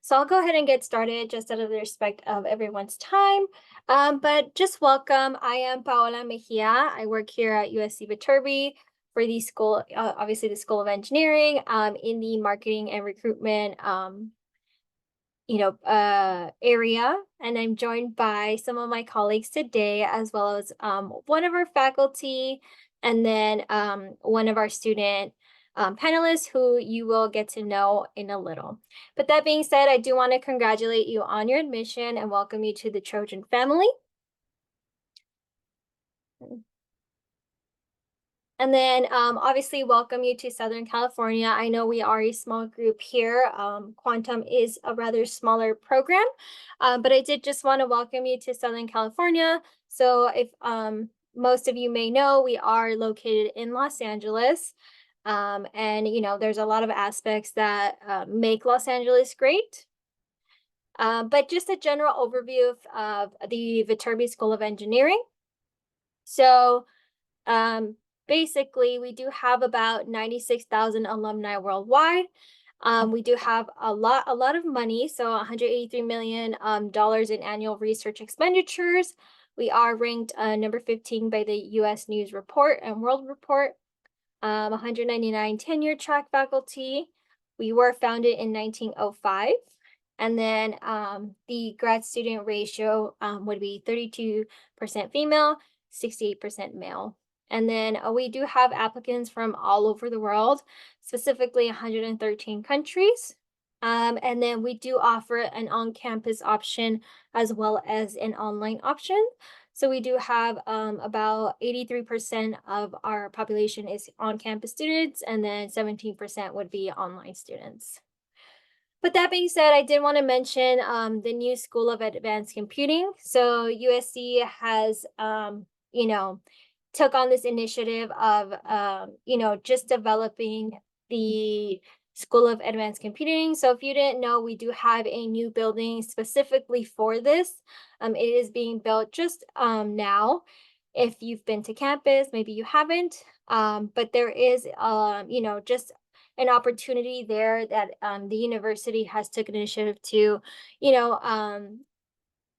So I'll go ahead and get started just out of the respect of everyone's time. But just welcome. I am Paola Mejia. I work here at USC Viterbi for the school, obviously the School of Engineering, in the marketing and recruitment, area. And I'm joined by some of my colleagues today, as well as one of our faculty, and then one of our student panelists who you will get to know in a little. But that being said, I do want to congratulate you on your admission and welcome you to the Trojan family. And then obviously welcome you to Southern California. I know we are a small group here. Quantum is a rather smaller program, but I did just want to welcome you to Southern California. So if most of you may know, we are located in Los Angeles. And, there's a lot of aspects that make Los Angeles great. But just a general overview of the Viterbi School of Engineering. So basically, we do have about 96,000 alumni worldwide. We do have a lot of money, so $183 million in annual research expenditures. We are ranked number 15 by the U.S. News Report and World Report. 199 tenure track faculty. We were founded in 1905. And then the grad student ratio would be 32% female, 68% male. And then we do have applicants from all over the world, specifically 113 countries. And then we do offer an on-campus option as well as an online option. So we do have about 83% of our population is on-campus students, and then 17% would be online students. But that being said, I did want to mention the new School of Advanced Computing. So USC has, took on this initiative of, just developing the School of Advanced Computing. So if you didn't know, we do have a new building specifically for this. It is being built just now. If you've been to campus, maybe you haven't, but there is, just an opportunity there that the university has taken initiative to,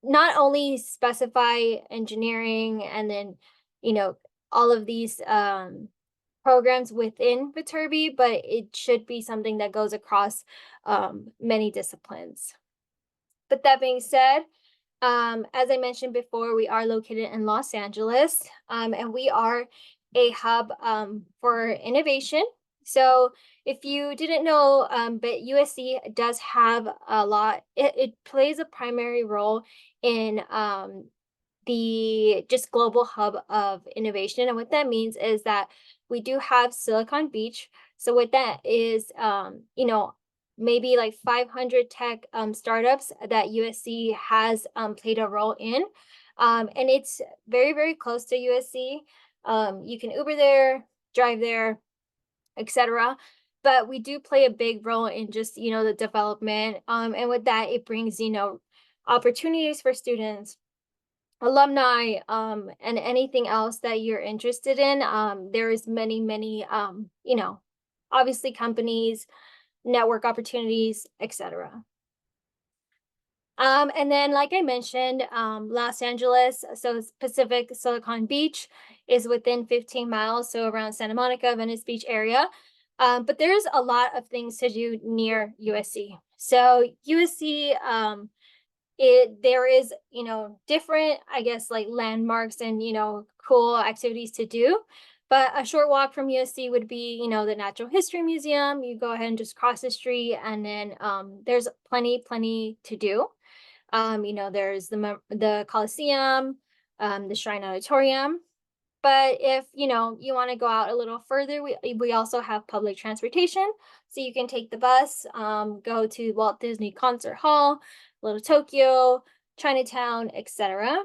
not only specify engineering and then, all of these programs within Viterbi, but it should be something that goes across many disciplines. But that being said, as I mentioned before, we are located in Los Angeles, and we are a hub for innovation. So if you didn't know, but USC does have a lot, it plays a primary role in the just global hub of innovation. And what that means is that we do have Silicon Beach. So what that is, maybe like 500 tech startups that USC has played a role in. And it's very, very close to USC. You can Uber there, drive there, etc. But we do play a big role in just, the development. And with that, it brings, opportunities for students, alumni, and anything else that you're interested in. There is many, obviously companies, network opportunities, etc. And then, like I mentioned, Los Angeles, so Pacific Silicon Beach is within 15 miles, so around Santa Monica, Venice Beach area. But there's a lot of things to do near USC. So USC, there is, different, I guess, like landmarks and, cool activities to do. But a short walk from USC would be, the Natural History Museum. You go ahead and just cross the street, and then there's plenty to do. There's the Coliseum, the Shrine Auditorium. But if you want to go out a little further, we also have public transportation, so you can take the bus, go to Walt Disney Concert Hall, Little Tokyo, Chinatown, etc.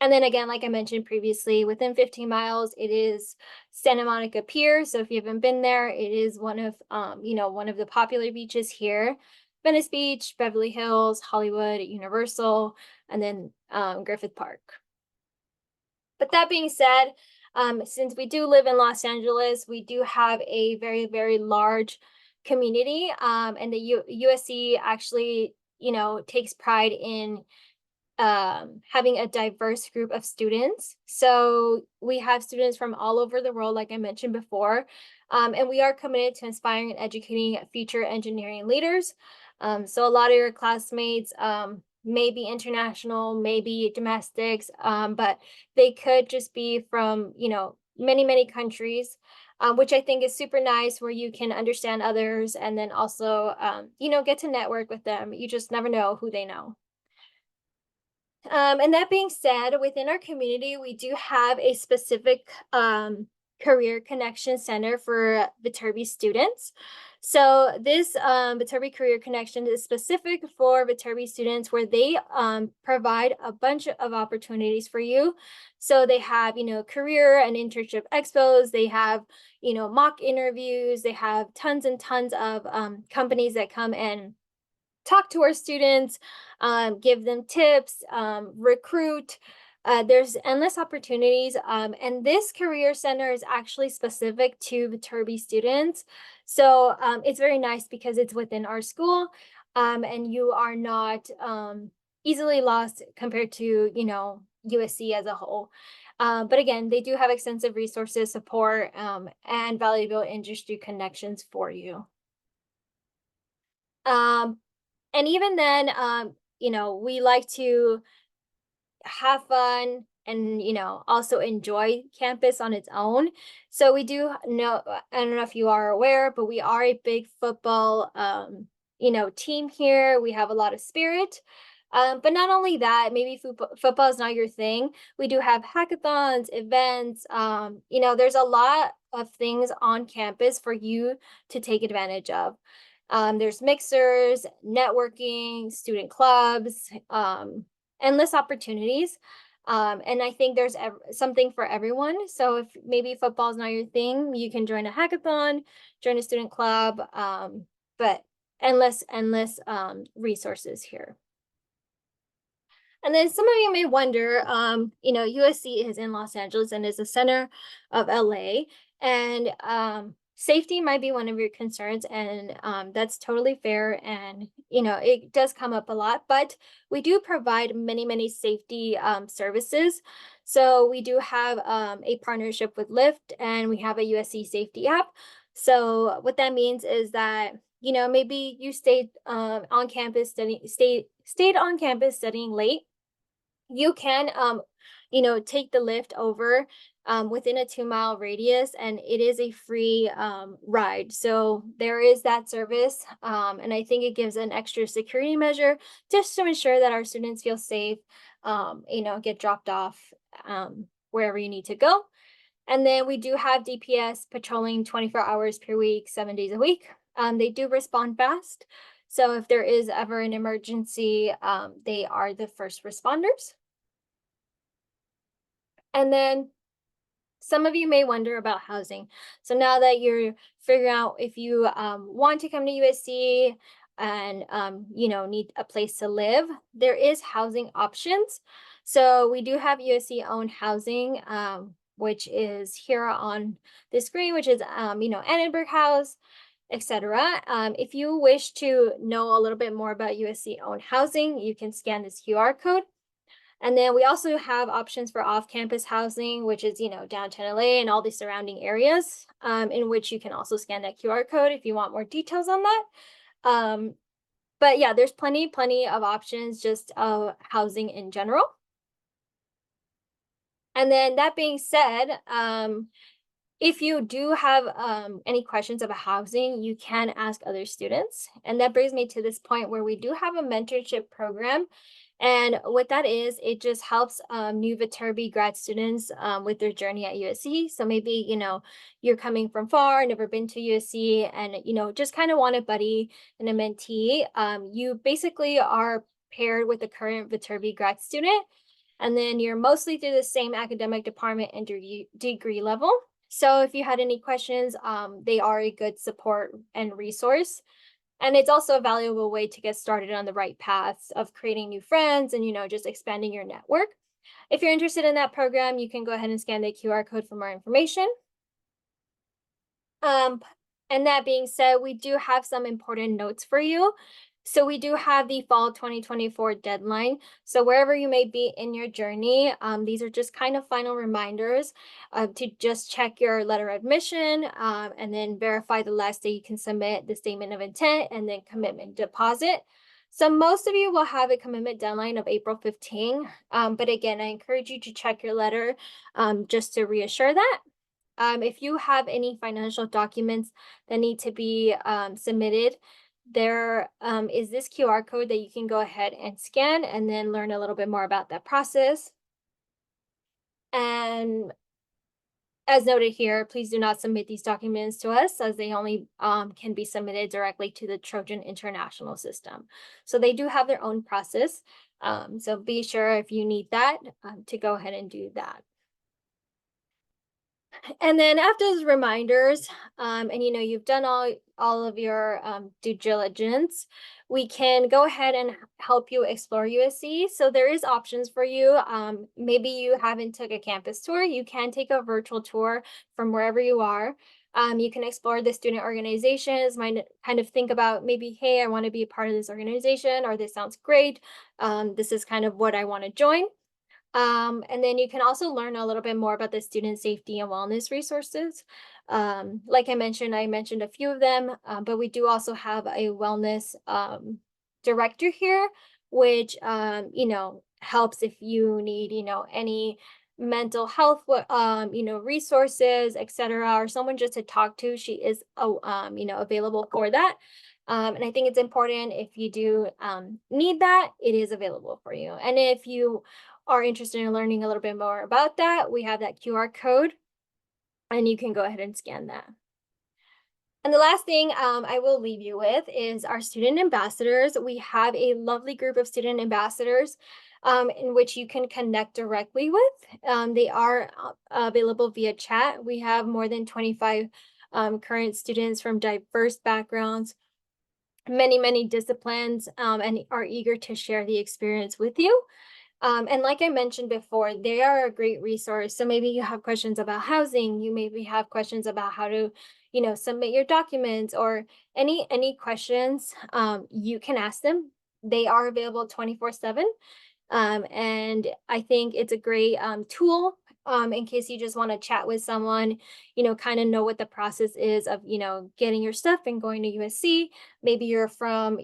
And then again, like I mentioned previously, within 15 miles, it is Santa Monica Pier. So if you haven't been there, it is one of the popular beaches here. Venice Beach, Beverly Hills, Hollywood, Universal, and then Griffith Park. But that being said, since we do live in Los Angeles, we do have a very, very large community, and the USC actually, takes pride in having a diverse group of students. So we have students from all over the world, like I mentioned before, and we are committed to inspiring and educating future engineering leaders. So a lot of your classmates may be international, maybe domestics, but they could just be from, many, many countries. Which I think is super nice, where you can understand others and then also, get to network with them. You just never know who they know. And that being said, within our community, we do have a specific career connection center for Viterbi students. So this Viterbi Career Connection is specific for Viterbi students, where they provide a bunch of opportunities for you. So they have, career and internship expos. They have, mock interviews. They have tons and tons of companies that come and talk to our students, give them tips, recruit. There's endless opportunities. And this career center is actually specific to Viterbi students. So it's very nice because it's within our school, and you are not easily lost compared to, USC as a whole. But again, they do have extensive resources, support, and valuable industry connections for you. Um, and even then, we like to have fun and, also enjoy campus on its own. So we do know, I don't know if you are aware, but we are a big football, team here. We have a lot of spirit. But not only that, maybe football is not your thing. We do have hackathons, events. There's a lot of things on campus for you to take advantage of. There's mixers, networking, student clubs, endless opportunities. And I think there's something for everyone. So if maybe football is not your thing, you can join a hackathon, join a student club, but endless resources here. And then some of you may wonder, USC is in Los Angeles and is the center of LA, and safety might be one of your concerns, and that's totally fair. And it does come up a lot, but we do provide many, many safety services. So we do have a partnership with Lyft, and we have a USC safety app. So what that means is that maybe you stayed on campus stayed on campus studying late. You can take the Lyft over within a 2-mile radius, and it is a free ride. So there is that service, and I think it gives an extra security measure just to ensure that our students feel safe, get dropped off wherever you need to go. And then we do have DPS patrolling 24 hours per week, 7 days a week. They do respond fast. So if there is ever an emergency, they are the first responders. And then some of you may wonder about housing. So now that you're figuring out if you want to come to USC and need a place to live, there is housing options. So we do have USC owned housing, which is here on the screen, which is Annenberg House, etc. If you wish to know a little bit more about USC owned housing, you can scan this QR code. And then we also have options for off-campus housing, which is, downtown LA and all the surrounding areas, in which you can also scan that QR code if you want more details on that. But yeah, there's plenty of options just of housing in general. And then that being said, if you do have any questions about housing, you can ask other students. And that brings me to this point where we do have a mentorship program. And what that is, it just helps new Viterbi grad students with their journey at USC. So maybe, you're coming from far, never been to USC, and, just kind of want a buddy and a mentee. You basically are paired with a current Viterbi grad student, and then you're mostly through the same academic department and degree level. So if you had any questions, they are a good support and resource. And it's also a valuable way to get started on the right paths of creating new friends and, just expanding your network. If you're interested in that program, you can go ahead and scan the QR code for more information. And that being said, we do have some important notes for you. So we do have the fall 2024 deadline. So wherever you may be in your journey, these are just kind of final reminders to just check your letter of admission and then verify the last day you can submit the statement of intent and then commitment deposit. So most of you will have a commitment deadline of April 15. But again, I encourage you to check your letter just to reassure that. If you have any financial documents that need to be submitted, there is this QR code that you can go ahead and scan and then learn a little bit more about that process. And as noted here, please do not submit these documents to us as they only can be submitted directly to the Trojan International system. So they do have their own process. So be sure if you need that to go ahead and do that. And then after those reminders, and you've done all of your due diligence, we can go ahead and help you explore USC. So there is options for you. Maybe you haven't took a campus tour. You can take a virtual tour from wherever you are. You can explore the student organizations, might kind of think about maybe, hey, I want to be a part of this organization, or this sounds great. This is kind of what I want to join. And then you can also learn a little bit more about the student safety and wellness resources. Like I mentioned a few of them, but we do also have a wellness director here, which helps if you need any mental health resources, etc., or someone just to talk to. She is available for that. And I think it's important if you do need that, it is available for you. And if you are interested in learning a little bit more about that, we have that QR code and you can go ahead and scan that. And the last thing I will leave you with is our student ambassadors. We have a lovely group of student ambassadors in which you can connect directly with. They are available via chat. We have more than 25 current students from diverse backgrounds, many disciplines, and are eager to share the experience with you. And like I mentioned before, they are a great resource. So maybe you have questions about housing, you maybe have questions about how to, submit your documents, or any questions, you can ask them. They are available 24/7. And I think it's a great tool in case you just want to chat with someone, kind of know what the process is of, getting your stuff and going to USC. Maybe you're from,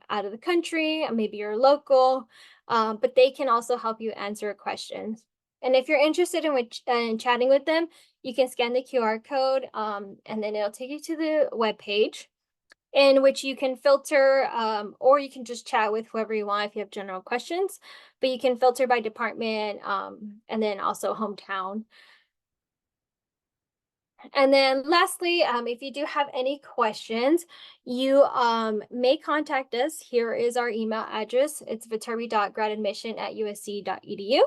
out of the country, maybe you're local, but they can also help you answer questions. And if you're interested in chatting with them, you can scan the QR code and then it'll take you to the web page in which you can filter, or you can just chat with whoever you want if you have general questions, but you can filter by department and then also hometown. And then lastly, if you do have any questions, you may contact us. Here is our email address. It's viterbi.gradadmission@usc.edu.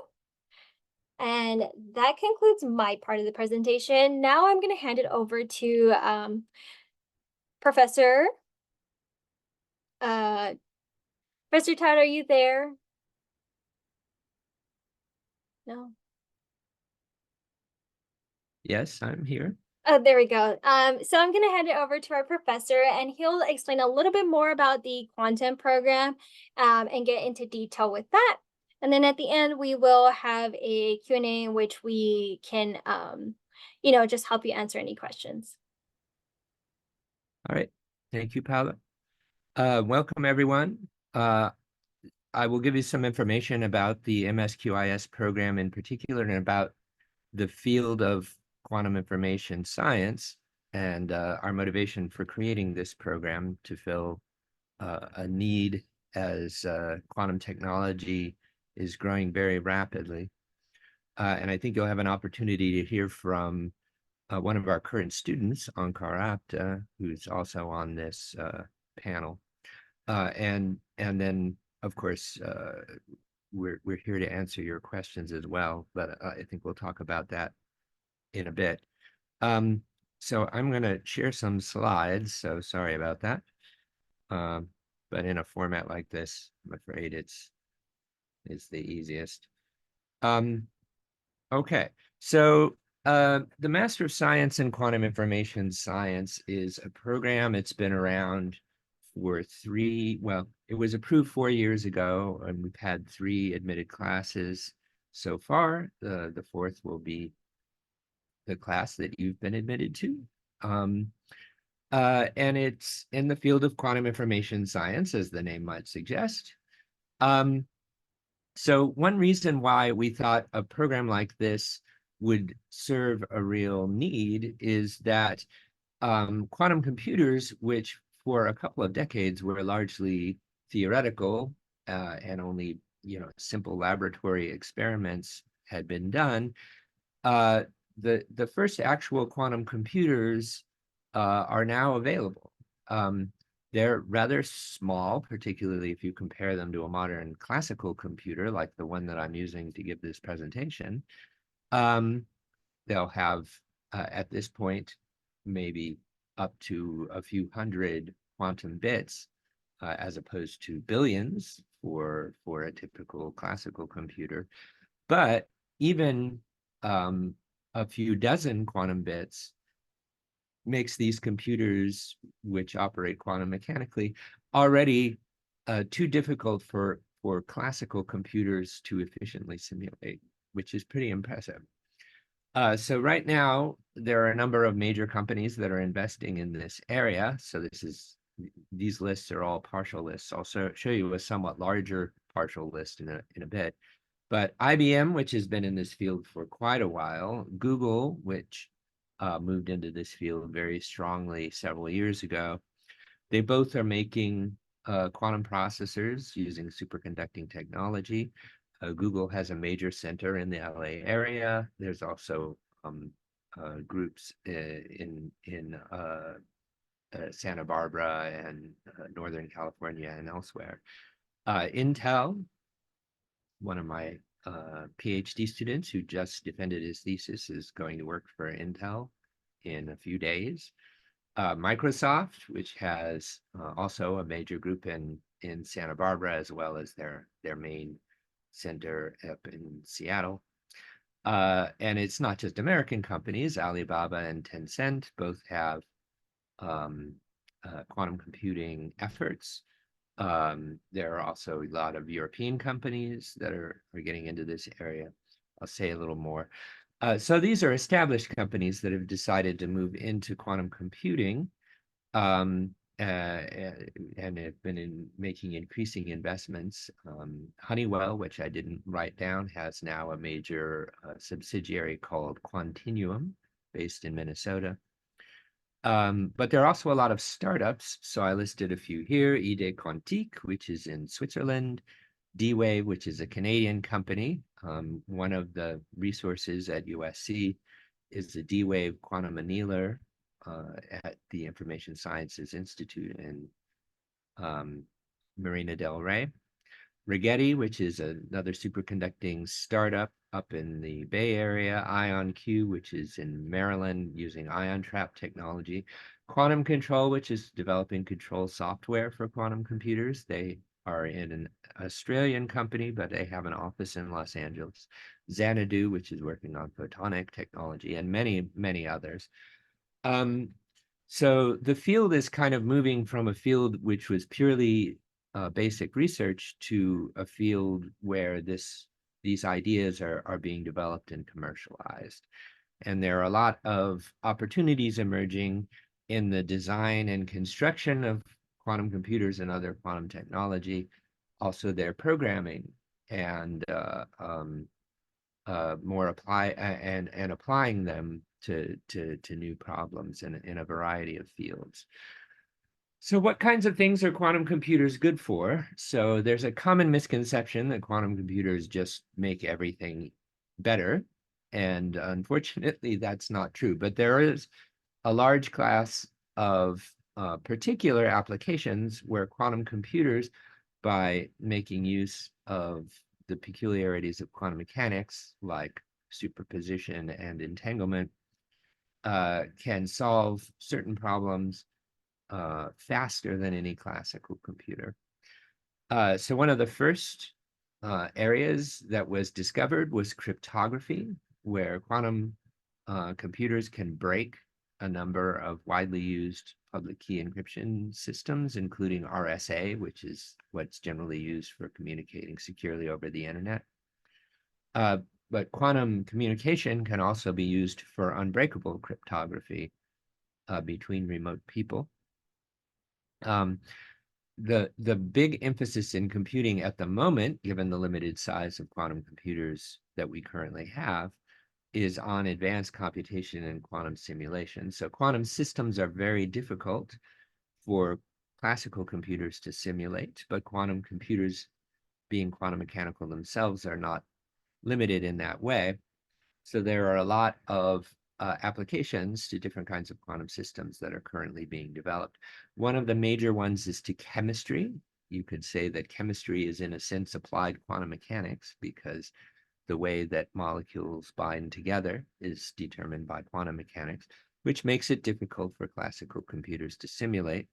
And that concludes my part of the presentation. Now I'm going to hand it over to Professor Professor Todd, are you there? No. Yes, I'm here. Oh, there we go. So I'm going to hand it over to our professor, and he'll explain a little bit more about the quantum program and get into detail with that. And then at the end, we will have a Q&A in which we can, just help you answer any questions. All right. Thank you, Paula. Welcome, everyone. I will give you some information about the MSQIS program in particular and about the field of quantum information science and our motivation for creating this program to fill a need as quantum technology is growing very rapidly. And I think you'll have an opportunity to hear from one of our current students, Ankar Apta, who's also on this panel. And then, of course, we're here to answer your questions as well, but I think we'll talk about that in a bit. So I'm going to share some slides, so sorry about that. But in a format like this, I'm afraid it's the easiest. Okay, so The Master of Science in Quantum Information Science is a program. It's been around for it was approved 4 years ago, and we've had 3 admitted classes so far. The fourth will be the class that you've been admitted to. And it's in the field of quantum information science, as the name might suggest. So one reason why we thought a program like this would serve a real need is that quantum computers, which for a couple of decades were largely theoretical and only simple laboratory experiments had been done, the first actual quantum computers are now available. They're rather small, particularly if you compare them to a modern classical computer like the one that I'm using to give this presentation. They'll have, at this point, maybe up to a few hundred quantum bits, as opposed to billions for a typical classical computer. But even a few dozen quantum bits makes these computers, which operate quantum mechanically, already too difficult for classical computers to efficiently simulate, which is pretty impressive. So right now, there are a number of major companies that are investing in this area. So these lists are all partial lists. I'll show you a somewhat larger partial list in a bit. But IBM, which has been in this field for quite a while, Google, which moved into this field very strongly several years ago, they both are making quantum processors using superconducting technology. Google has a major center in the LA area. There's also groups in Santa Barbara and Northern California and elsewhere. Intel, one of my PhD students who just defended his thesis, is going to work for Intel in a few days. Microsoft, which has also a major group in Santa Barbara, as well as their main center up in Seattle. And it's not just American companies. Alibaba and Tencent both have quantum computing efforts. There are also a lot of European companies that are getting into this area. I'll say a little more. So these are established companies that have decided to move into quantum computing and have been making increasing investments. Honeywell, which I didn't write down, has now a major subsidiary called Quantinuum, based in Minnesota. But there are also a lot of startups. So I listed a few here. Idée Quantique, which is in Switzerland. D-Wave, which is a Canadian company. One of the resources at USC is the D-Wave quantum annealer at the Information Sciences Institute in Marina del Rey. Rigetti, which is another superconducting startup up in the Bay Area. IonQ, which is in Maryland using ion trap technology. Quantum Control, which is developing control software for quantum computers. They are in an Australian company, but they have an office in Los Angeles. Xanadu, which is working on photonic technology, and many, many others. So the field is kind of moving from a field which was purely basic research to a field where these ideas are being developed and commercialized. And there are a lot of opportunities emerging in the design and construction of quantum computers and other quantum technology, also their programming and applying them to new problems in a variety of fields. So what kinds of things are quantum computers good for? So there's a common misconception that quantum computers just make everything better. And unfortunately, that's not true. But there is a large class of particular applications where quantum computers, by making use of the peculiarities of quantum mechanics, like superposition and entanglement, can solve certain problems faster than any classical computer. So one of the first areas that was discovered was cryptography, where quantum computers can break a number of widely used public key encryption systems, including RSA, which is what's generally used for communicating securely over the internet. But quantum communication can also be used for unbreakable cryptography between remote people. The big emphasis in computing at the moment, given the limited size of quantum computers that we currently have, is on advanced computation and quantum simulation. So quantum systems are very difficult for classical computers to simulate, but quantum computers, being quantum mechanical themselves, are not limited in that way. So there are a lot of applications to different kinds of quantum systems that are currently being developed. One of the major ones is to chemistry. You could say that chemistry is, in a sense, applied quantum mechanics, because the way that molecules bind together is determined by quantum mechanics, which makes it difficult for classical computers to simulate.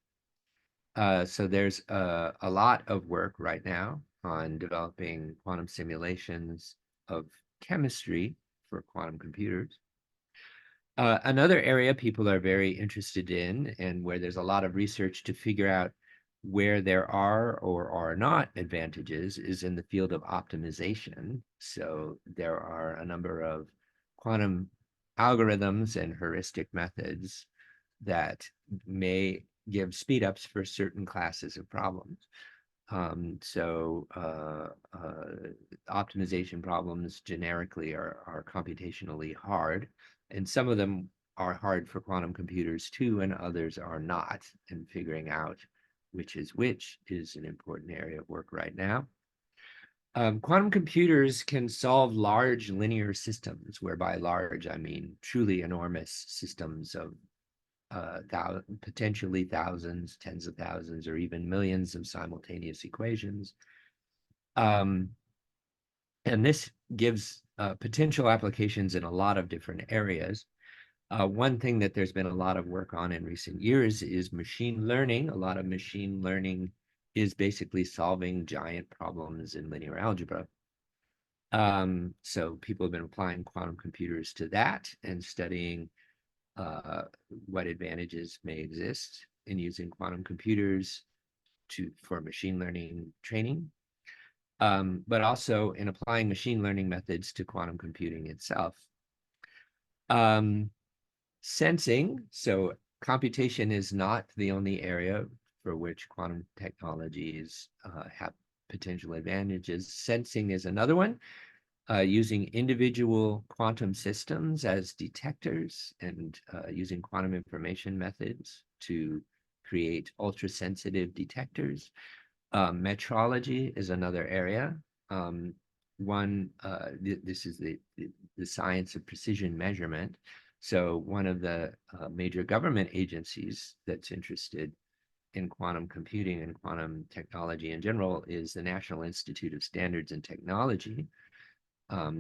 So there's a lot of work right now on developing quantum simulations of chemistry for quantum computers. Another area people are very interested in, and where there's a lot of research to figure out where there are or are not advantages, is in the field of optimization. So there are a number of quantum algorithms and heuristic methods that may give speed ups for certain classes of problems. Optimization problems generically are computationally hard, and some of them are hard for quantum computers too, and others are not. And figuring out which is an important area of work right now. Quantum computers can solve large linear systems, whereby large, I mean truly enormous systems of potentially thousands, tens of thousands, or even millions of simultaneous equations. And this gives potential applications in a lot of different areas. One thing that there's been a lot of work on in recent years is machine learning. A lot of machine learning is basically solving giant problems in linear algebra. So people have been applying quantum computers to that and studying what advantages may exist in using quantum computers for machine learning training, but also in applying machine learning methods to quantum computing itself. Sensing, so computation is not the only area for which quantum technologies have potential advantages. Sensing is another one. Using individual quantum systems as detectors, and using quantum information methods to create ultra-sensitive detectors. Metrology is another area. This is the science of precision measurement. So one of the major government agencies that's interested in quantum computing and quantum technology in general is the National Institute of Standards and Technology.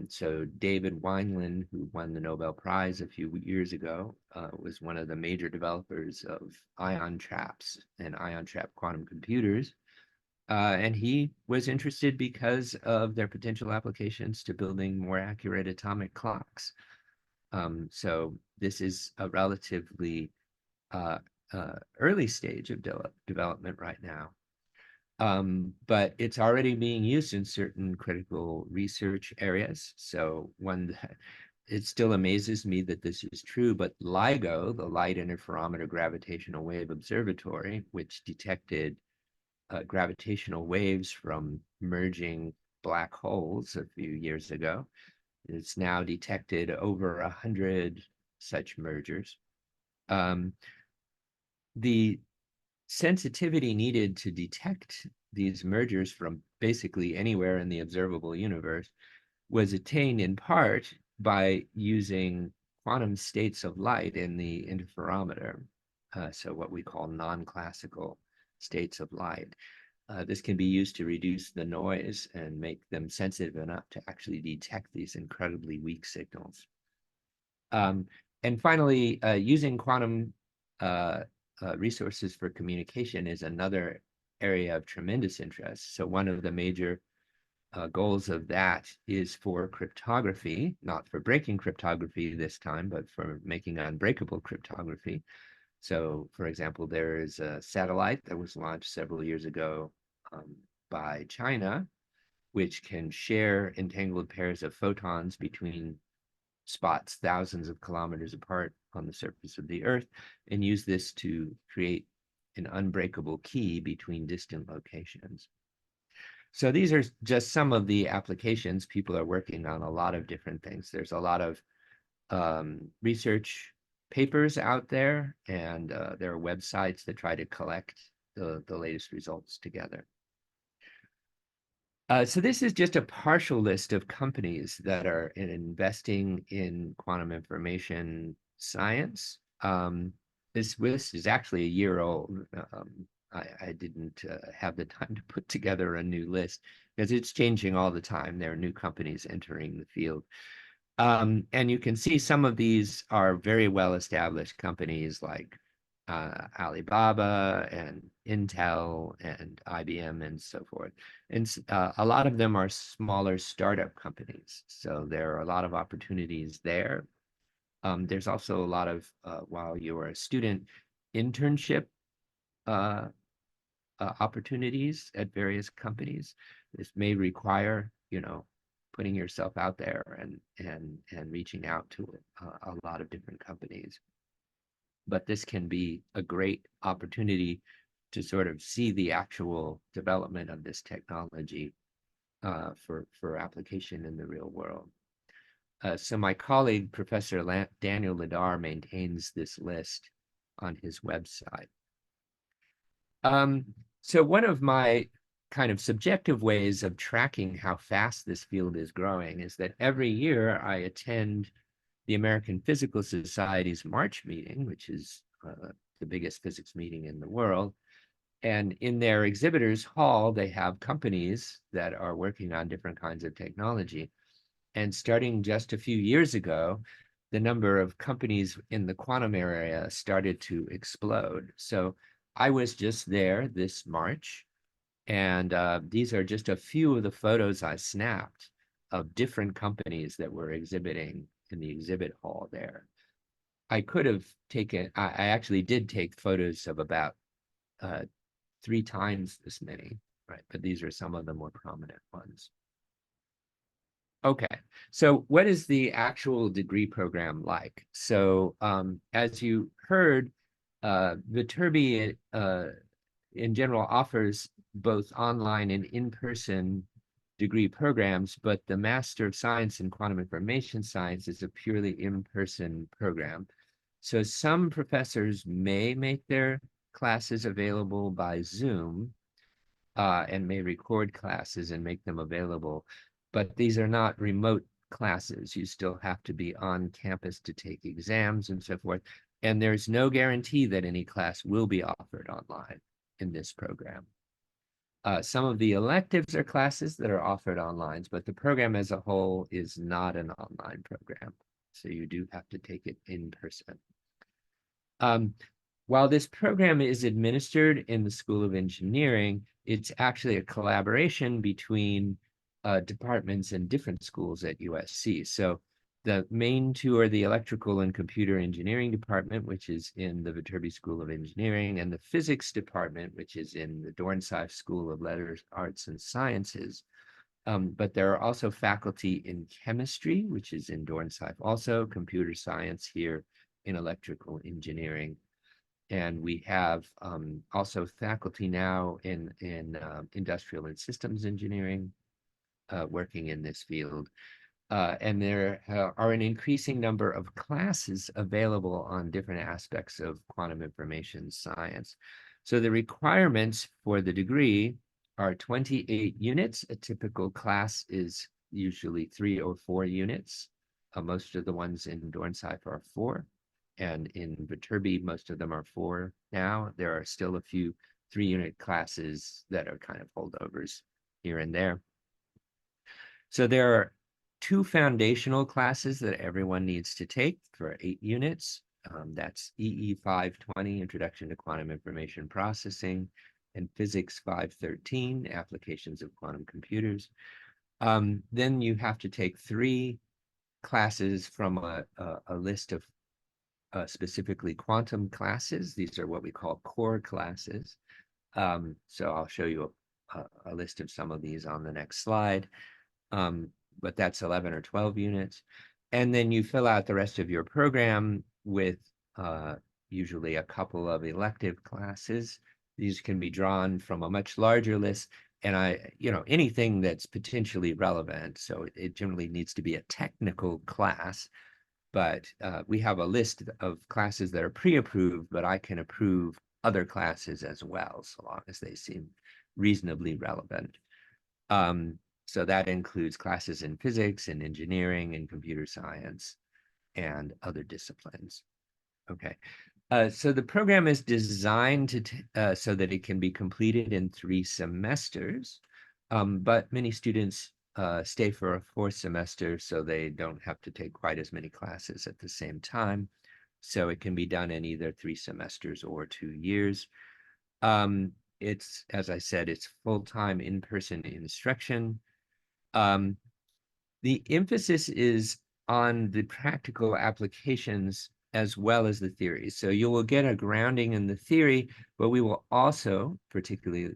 So David Wineland, who won the Nobel Prize a few years ago, was one of the major developers of ion traps and ion trap quantum computers. And he was interested because of their potential applications to building more accurate atomic clocks. So this is a relatively early stage of development right now. But it's already being used in certain critical research areas. So it still amazes me that this is true, but LIGO, the Light Interferometer Gravitational Wave Observatory, which detected gravitational waves from merging black holes a few years ago, it's now detected over 100 such mergers. The sensitivity needed to detect these mergers from basically anywhere in the observable universe was attained in part by using quantum states of light in the interferometer, so what we call non-classical states of light. This can be used to reduce the noise and make them sensitive enough to actually detect these incredibly weak signals. And finally, using quantum resources for communication is another area of tremendous interest. So one of the major goals of that is for cryptography, not for breaking cryptography this time, but for making unbreakable cryptography. So, for example, there is a satellite that was launched several years ago by China, which can share entangled pairs of photons between spots thousands of kilometers apart on the surface of the Earth, and use this to create an unbreakable key between distant locations. So these are just some of the applications. People are working on a lot of different things. There's a lot of research papers out there, and there are websites that try to collect the latest results together. So this is just a partial list of companies that are investing in quantum information science. This list is actually a year old. I didn't have the time to put together a new list because it's changing all the time. There are new companies entering the field. And you can see some of these are very well-established companies like Alibaba and Intel and IBM and so forth. And a lot of them are smaller startup companies. So there are a lot of opportunities there. There's also a lot of, while you're a student, internship opportunities at various companies. This may require, putting yourself out there and reaching out to a lot of different companies. But this can be a great opportunity to sort of see the actual development of this technology for application in the real world. So my colleague, Professor Daniel Ladar, maintains this list on his website. So one of my kind of subjective ways of tracking how fast this field is growing is that every year I attend the American Physical Society's March meeting, which is the biggest physics meeting in the world. And in their exhibitors hall, they have companies that are working on different kinds of technology. And starting just a few years ago, the number of companies in the quantum area started to explode. So I was just there this March, and these are just a few of the photos I snapped of different companies that were exhibiting in the exhibit hall there. I could have taken, I actually did take photos of about 3 times this many, right? But these are some of the more prominent ones. Okay, so what is the actual degree program like? So as you heard, Viterbi in general offers both online and in-person degree programs, but the Master of Science in Quantum Information Science is a purely in-person program. So some professors may make their classes available by Zoom and may record classes and make them available, but these are not remote classes. You still have to be on campus to take exams and so forth. And there's no guarantee that any class will be offered online in this program. Some of the electives are classes that are offered online, but the program as a whole is not an online program. So you do have to take it in person. While this program is administered in the School of Engineering, it's actually a collaboration between departments and different schools at USC. So the main two are the Electrical and Computer Engineering Department, which is in the Viterbi School of Engineering, and the Physics Department, which is in the Dornsife School of Letters, Arts, and Sciences. But there are also faculty in chemistry, which is in Dornsife, also computer science here in electrical engineering. And we have also faculty now in industrial and systems engineering working in this field. And there are an increasing number of classes available on different aspects of quantum information science. So the requirements for the degree are 28 units. A typical class is usually 3 or 4 units. Most of the ones in Dornsife are 4. And in Viterbi, most of them are 4 now. There are still a few 3-unit classes that are kind of holdovers here and there. So there are 2 foundational classes that everyone needs to take for 8 units. That's EE 520, Introduction to Quantum Information Processing, and Physics 513, Applications of Quantum Computers. Then you have to take 3 classes from a list of specifically quantum classes. These are what we call core classes. So I'll show you a list of some of these on the next slide. But that's 11 or 12 units. And then you fill out the rest of your program with usually a couple of elective classes. These can be drawn from a much larger list. And anything that's potentially relevant. So it generally needs to be a technical class, but we have a list of classes that are pre-approved, but I can approve other classes as well, so long as they seem reasonably relevant. So that includes classes in physics and engineering and computer science and other disciplines. Okay. So the program is designed so that it can be completed in 3 semesters, but many students stay for a 4th semester, so they don't have to take quite as many classes at the same time. So it can be done in either 3 semesters or 2 years. It's, as I said, it's full-time in-person instruction. The emphasis is on the practical applications as well as the theory. So you will get a grounding in the theory, but we will also, particularly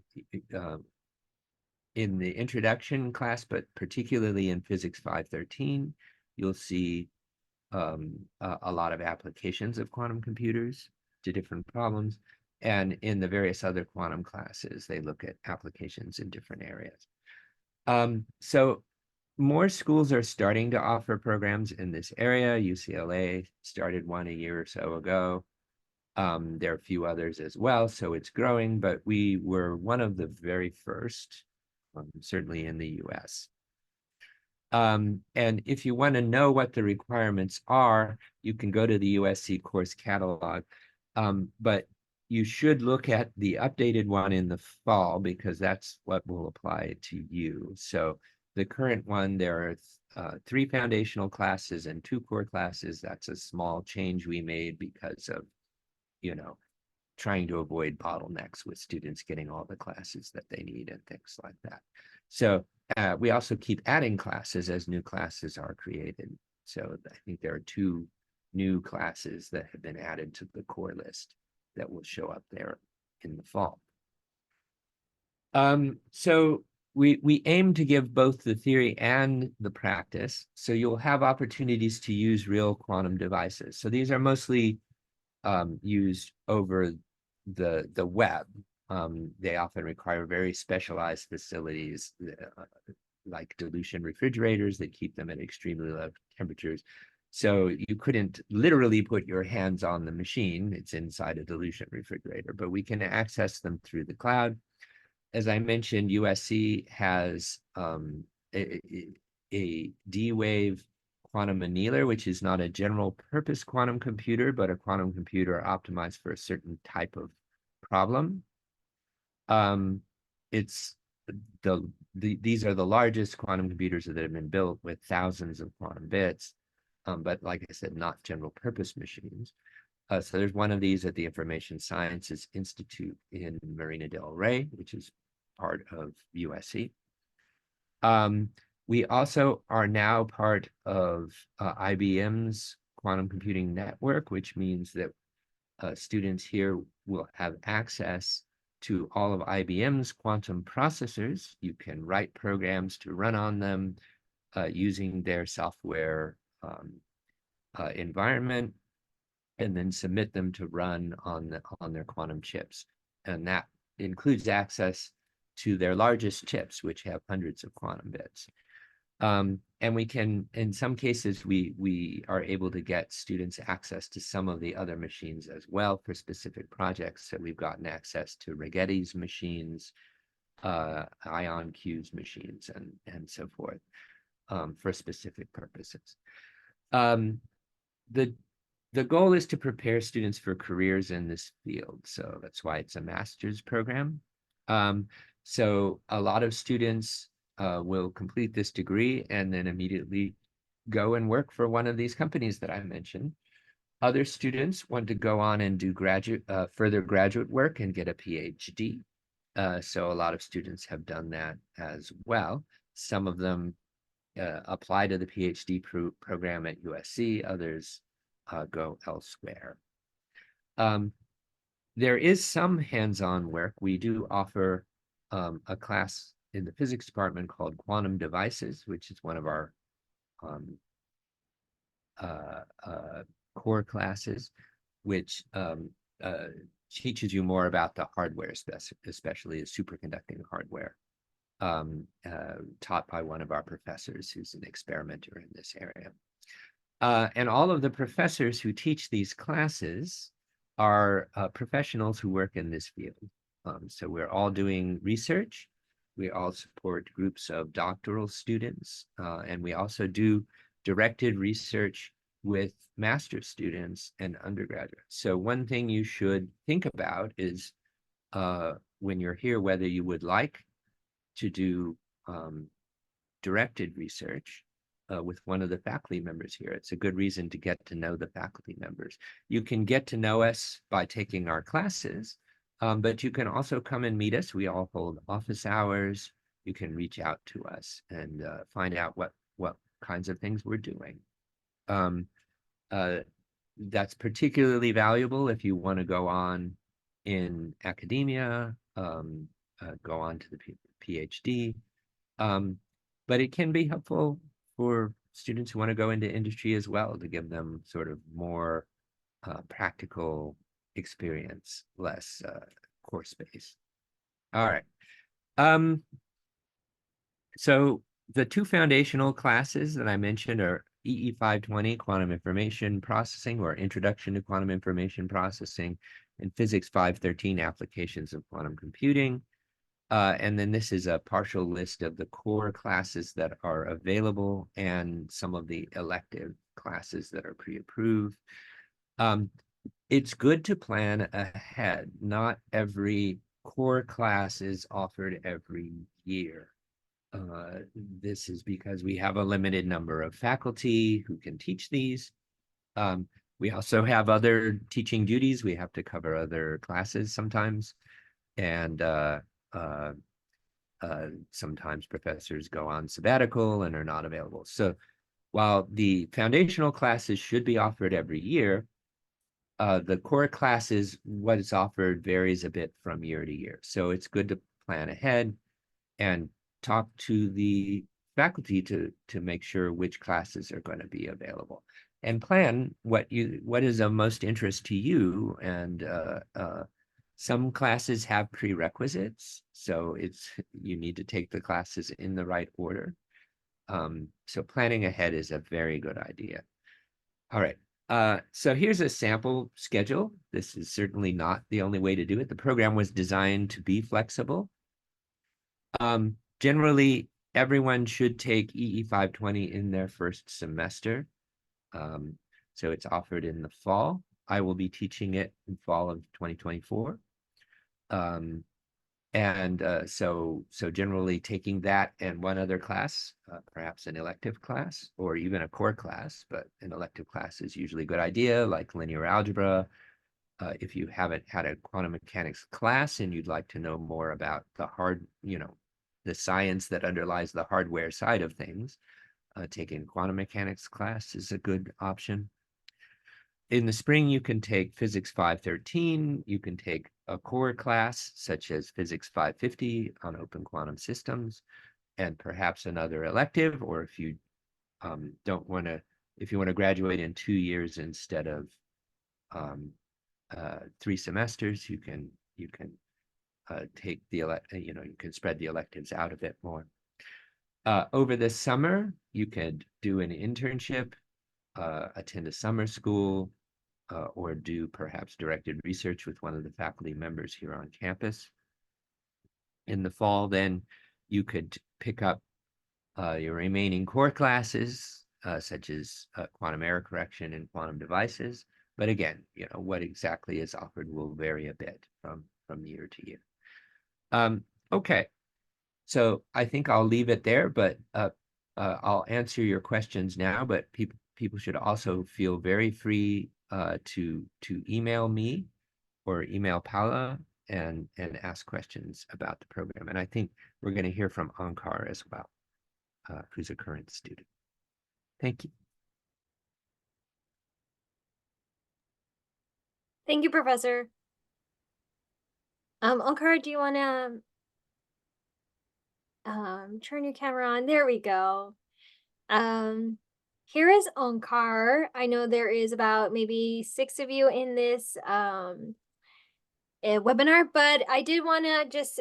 in the introduction class, but particularly in Physics 513, you'll see a lot of applications of quantum computers to different problems. And in the various other quantum classes, they look at applications in different areas. So more schools are starting to offer programs in this area. UCLA started one a year or so ago. There are a few others as well, so it's growing, but we were one of the very first, certainly in the US. And if you want to know what the requirements are, you can go to the USC course catalog. But you should look at the updated one in the fall, because that's what will apply to you. So the current one, there are 3 foundational classes and 2 core classes. That's a small change we made because of, trying to avoid bottlenecks with students getting all the classes that they need and things like that. So we also keep adding classes as new classes are created. So I think there are 2 new classes that have been added to the core list that will show up there in the fall. So we aim to give both the theory and the practice. So you'll have opportunities to use real quantum devices. So these are mostly used over the web. They often require very specialized facilities, like dilution refrigerators that keep them at extremely low temperatures. So you couldn't literally put your hands on the machine. It's inside a dilution refrigerator, but we can access them through the cloud. As I mentioned, USC has a D-Wave quantum annealer, which is not a general purpose quantum computer, but a quantum computer optimized for a certain type of problem. These are the largest quantum computers that have been built with thousands of quantum bits, but like I said, not general purpose machines. So there's one of these at the Information Sciences Institute in Marina del Rey, which is part of USC. We also are now part of IBM's quantum computing network, which means that students here will have access to all of IBM's quantum processors. You can write programs to run on them using their software environment, and then submit them to run on their quantum chips. And that includes access to their largest chips, which have hundreds of quantum bits. And we can, in some cases, we are able to get students access to some of the other machines as well for specific projects. So we've gotten access to Righetti's machines, IonQ's machines, and so forth, for specific purposes. The goal is to prepare students for careers in this field. So that's why it's a master's program. So a lot of students will complete this degree and then immediately go and work for one of these companies that I mentioned. Other students want to go on and do further graduate work and get a PhD. So a lot of students have done that as well. Some of them apply to the PhD program at USC, others go elsewhere. There is some hands-on work. We do offer a class in the physics department called Quantum Devices, which is one of our core classes, which teaches you more about the hardware, especially the superconducting hardware, taught by one of our professors who's an experimenter in this area. And all of the professors who teach these classes are professionals who work in this field. So we're all doing research. We all support groups of doctoral students, and we also do directed research with master's students and undergraduates. So one thing you should think about is when you're here, whether you would like to do directed research with one of the faculty members here. It's a good reason to get to know the faculty members. You can get to know us by taking our classes, but you can also come and meet us. We all hold office hours. You can reach out to us and find out what kinds of things we're doing. That's particularly valuable if you want to go on in academia, go on to the PhD. But it can be helpful for students who want to go into industry as well, to give them sort of more practical experience, less course based. All right. So the two foundational classes that I mentioned are EE 520, Quantum Information Processing, or Introduction to Quantum Information Processing, and Physics 513, Applications of Quantum Computing. And then this is a partial list of the core classes that are available and some of the elective classes that are pre-approved. It's good to plan ahead. Not every core class is offered every year. This is because we have a limited number of faculty who can teach these. We also have other teaching duties. We have to cover other classes sometimes. And sometimes professors go on sabbatical and are not available. So while the foundational classes should be offered every year, the core classes, what is offered varies a bit from year to year. So it's good to plan ahead and talk to the faculty to make sure which classes are going to be available, and plan what is of most interest to you. And some classes have prerequisites, so you need to take the classes in the right order. So planning ahead is a very good idea. All right. So here's a sample schedule. This is certainly not the only way to do it. The program was designed to be flexible. Generally, everyone should take EE 520 in their first semester. So it's offered in the fall. I will be teaching it in fall of 2024. So generally taking that and one other class, perhaps an elective class or even a core class, but an elective class is usually a good idea, like linear algebra. If you haven't had a quantum mechanics class and you'd like to know more about the science that underlies the hardware side of things, taking quantum mechanics class is a good option. In the spring, you can take Physics 513. You can take a core class such as Physics 550 on open quantum systems, and perhaps another elective. Or if you if you want to graduate in 2 years instead of 3 semesters, you can take you can spread the electives out a bit more. Over the summer, you could do an internship, attend a summer school, or do perhaps directed research with one of the faculty members here on campus. In the fall, then you could pick up your remaining core classes, such as quantum error correction and quantum devices. But again, what exactly is offered will vary a bit from year to year. Okay, so I think I'll leave it there, but I'll answer your questions now. But people should also feel very free to email me or email Paula and ask questions about the program. And I think we're going to hear from Ankar as well. who's a current student. Thank you. Thank you, Professor. Onkar, do you want to turn your camera on? There we go. Here is Onkar. I know there is about maybe 6 of you in this webinar, but I did want to just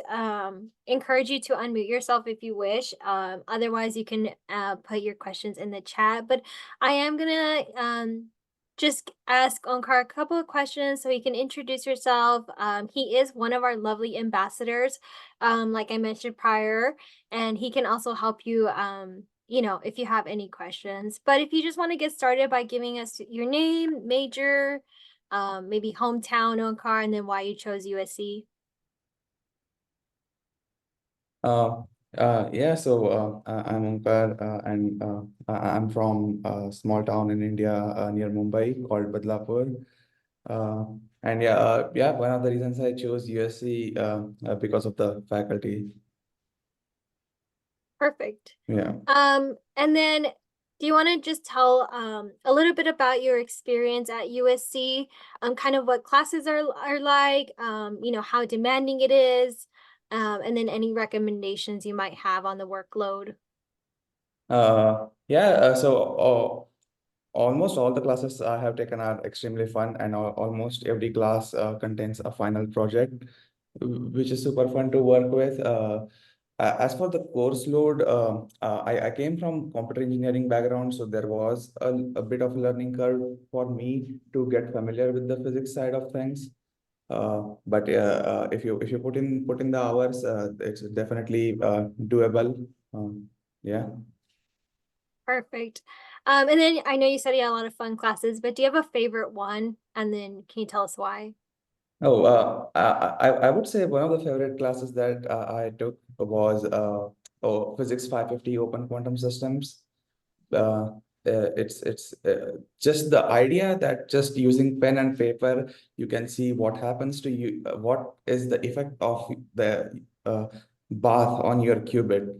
encourage you to unmute yourself if you wish. Otherwise, you can put your questions in the chat. But I am gonna just ask Onkar a couple of questions so he can introduce yourself. He is one of our lovely ambassadors, like I mentioned prior, and he can also help you, you know, if you have any questions. But if you just want to get started by giving us your name, major, maybe hometown, Onkar, and then why you chose USC. Yeah, so I'm Onkar, and I'm from a small town in India near Mumbai called Badlapur. And yeah, one of the reasons I chose USC because of the faculty. Perfect. Yeah. And then do you want to just tell a little bit about your experience at USC, kind of what classes are like, you know, how demanding it is, and then any recommendations you might have on the workload? Yeah, so almost all the classes I have taken are extremely fun, and almost every class contains a final project, which is super fun to work with. As for the course load, I came from computer engineering background, so there was a bit of learning curve for me to get familiar with the physics side of things. But if you put in the hours, it's definitely doable. Yeah. Perfect. And then I know you said you had a lot of fun classes, but do you have a favorite one? And then can you tell us why? Oh, I would say one of the favorite classes that I took was Physics 550 Open Quantum Systems. It's just the idea that just using pen and paper, you can see what happens to you, what is the effect of the bath on your qubit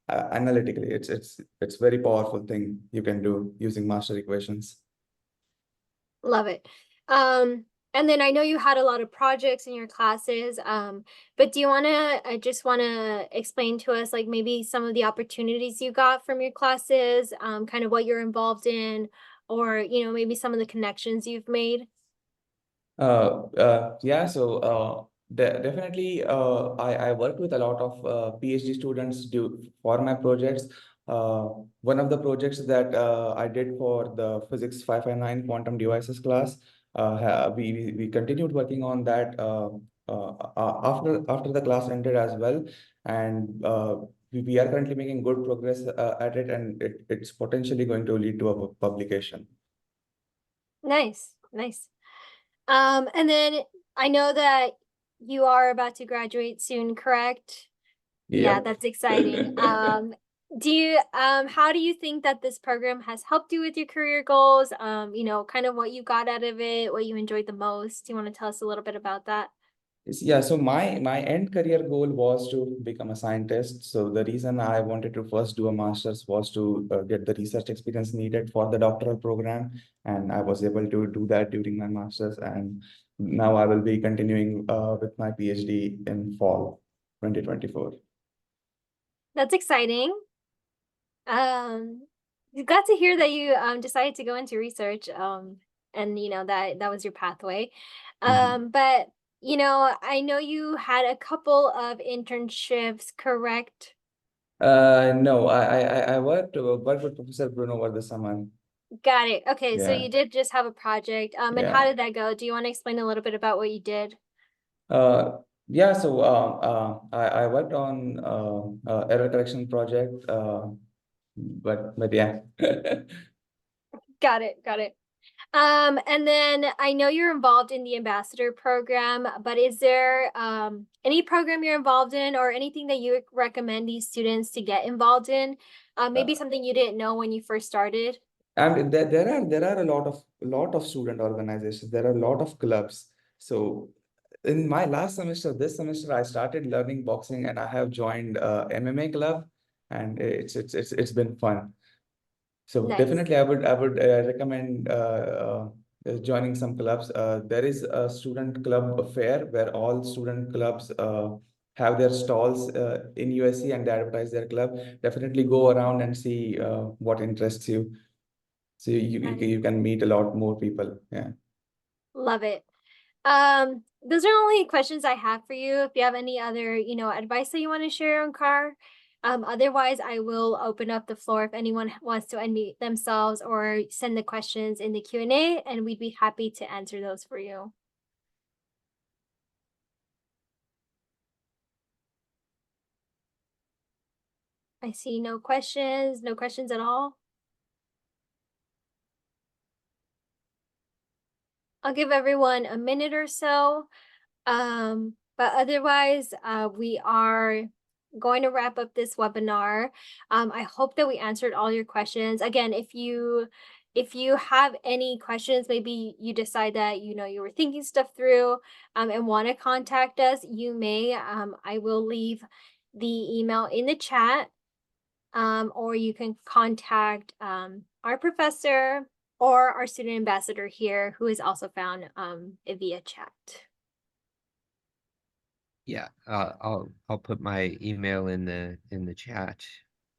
analytically. It's very powerful thing you can do using master equations. Love it. And then I know you had a lot of projects in your classes, but do you want to just want to explain to us like maybe some of the opportunities you got from your classes, kind of what you're involved in, or you know, maybe some of the connections you've made? Yeah, so definitely I worked with a lot of PhD students for my projects. One of the projects that I did for the Physics 559 Quantum Devices class, we continued working on that after the class ended as well, and we are currently making good progress at it, and it's potentially going to lead to a publication. Nice, nice. And then I know that you are about to graduate soon, correct? Yeah, Yep. that's exciting. How do you think that this program has helped you with your career goals? You know, kind of what you got out of it, what you enjoyed the most. Do you want to tell us a little bit about that? Yeah, so my end career goal was to become a scientist. So the reason I wanted to first do a master's was to get the research experience needed for the doctoral program, and I was able to do that during my master's. And now I will be continuing with my PhD in fall 2024. That's exciting. Glad to hear that you decided to go into research. And you know that was your pathway. But you know, I know you had a couple of internships, correct? No, I worked with Professor Bruno over the summer. Got it. Okay, so Yeah, you did just have a project. And how yeah. did that go? Do you want to explain a little bit about what you did? Yeah, so I worked on error correction project, but yeah. Got it. Got it. And then I know you're involved in the ambassador program, but is there any program you're involved in or anything that you recommend these students to get involved in? Maybe something you didn't know when you first started? And there are a lot of student organizations. There are a lot of clubs. So in my last semester, this semester, I started learning boxing, and I have joined MMA club. and it's been fun. So Nice. definitely, I would recommend joining some clubs. There is a student club fair where all student clubs have their stalls in USC, and they advertise their club. Definitely go around and see what interests you. So you can meet a lot more people. Yeah. Love it. Those are only questions I have for you. If you have any other, advice that you want to share on car, otherwise I will open up the floor if anyone wants to unmute themselves or send the questions in the Q&A, and we'd be happy to answer those for you. I see no questions at all. I'll give everyone a minute or so. But otherwise, we are going to wrap up this webinar. I hope that we answered all your questions. Again, if you have any questions, maybe you decide that, you were thinking stuff through, and want to contact us, you may. I will leave the email in the chat, or you can contact our professor or our student ambassador here, who is also found via chat. Yeah, I'll put my email in the chat.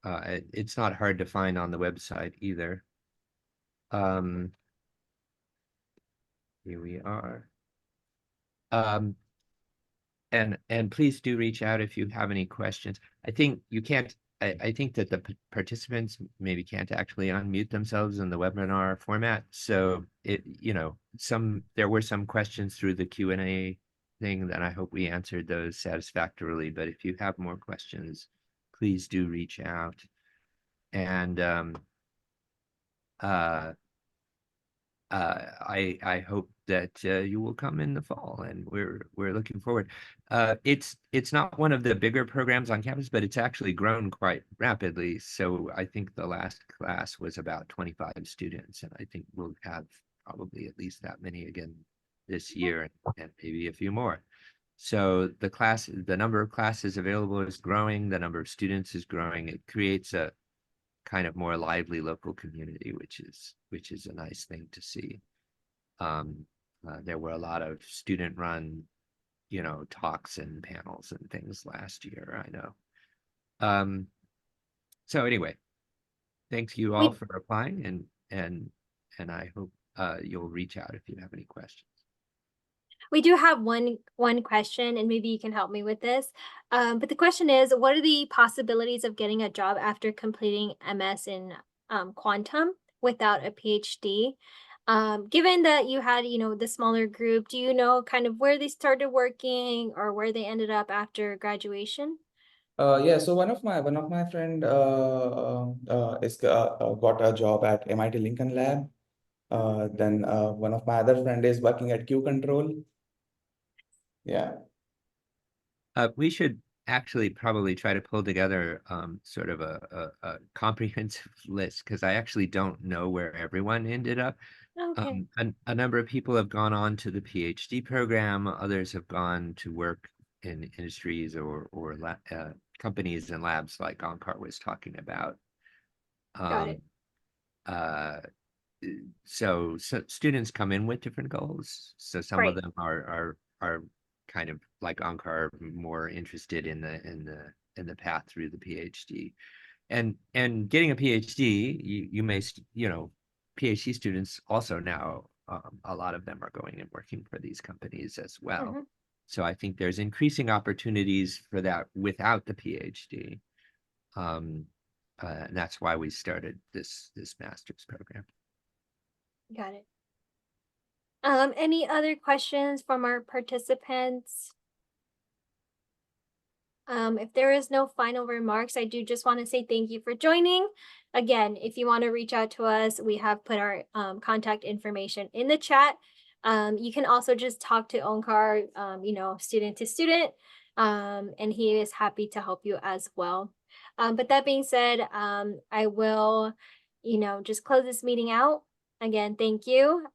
It's not hard to find on the website either. Here we are. And please do reach out if you have any questions. I think you can't. I think that the participants maybe can't actually unmute themselves in the webinar format. So there were some questions through the Q&A thing that I hope we answered those satisfactorily. But if you have more questions, please do reach out. And I hope that you will come in the fall, and we're looking forward. It's not one of the bigger programs on campus, but it's actually grown quite rapidly. So I think the last class was about 25 students, and I think we'll have probably at least that many again this year, and maybe a few more. So the number of classes available is growing, the number of students is growing. It creates a kind of more lively local community, which is a nice thing to see. There were a lot of student-run, talks and panels and things last year, I know. So anyway, thanks you all for applying, and I hope you'll reach out if you have any questions. We do have one question, and maybe you can help me with this. But the question is, what are the possibilities of getting a job after completing MS in quantum without a PhD? Given that you had, the smaller group, do you know kind of where they started working or where they ended up after graduation? Yeah, so one of my friend is got a job at MIT Lincoln Lab. Then one of my other friend is working at Q Control. Yeah. We should actually probably try to pull together sort of a comprehensive list, because I actually don't know where everyone ended up. Okay. A number of people have gone on to the PhD program. Others have gone to work in industries or companies and labs like Onkar was talking about. Got it. So students come in with different goals. So some of them are kind of like Onkar, more interested in the path through the PhD, and getting a PhD, you may, PhD students also now, a lot of them are going and working for these companies as well. Mm-hmm. So I think there's increasing opportunities for that without the PhD. And that's why we started this master's program. Got it. Any other questions from our participants? If there is no final remarks, I do just want to say thank you for joining. Again, if you want to reach out to us, we have put our contact information in the chat. You can also just talk to Onkar, student to student, and he is happy to help you as well. But that being said, I will, just close this meeting out. Again, thank you.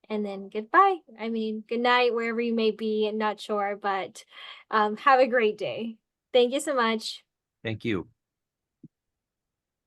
And then goodbye. I mean, good night, wherever you may be, not sure, but have a great day. Thank you so much. Thank you.